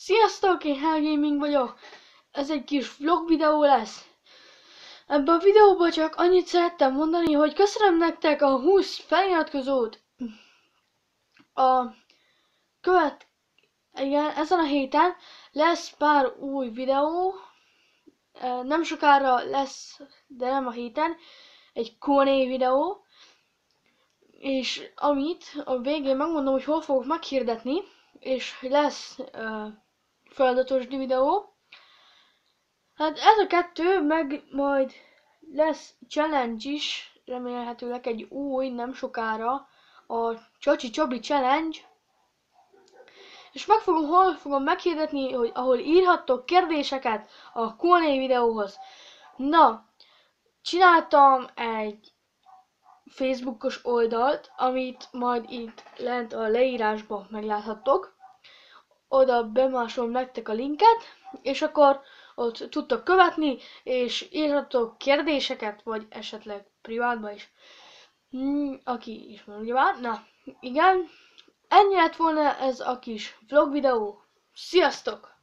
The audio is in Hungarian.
Sziasztok, én Hell Gaming vagyok. Ez egy kis vlog videó lesz. Ebben a videóban csak annyit szerettem mondani, hogy köszönöm nektek a 20 feliratkozót. Igen, ezen a héten lesz pár új videó. Nem sokára lesz, de nem a héten, egy Q&A videó. És amit a végén megmondom, hogy hol fogok meghirdetni, és lesz feladatos videó. Hát ez a kettő, meg majd lesz challenge is, remélhetőleg egy új, nem sokára, a Csacsi Csabi Challenge. És hol fogom meghirdetni, hogy ahol írhattok kérdéseket a Q&A videóhoz. Na, csináltam egy Facebookos oldalt, amit majd itt lent a leírásban megláthattok. Oda bemásolom nektek a linket, és akkor ott tudtok követni, és írhatok kérdéseket, vagy esetleg privátba is. Aki is mondja, na, igen. Ennyi lett volna ez a kis vlog videó. Sziasztok!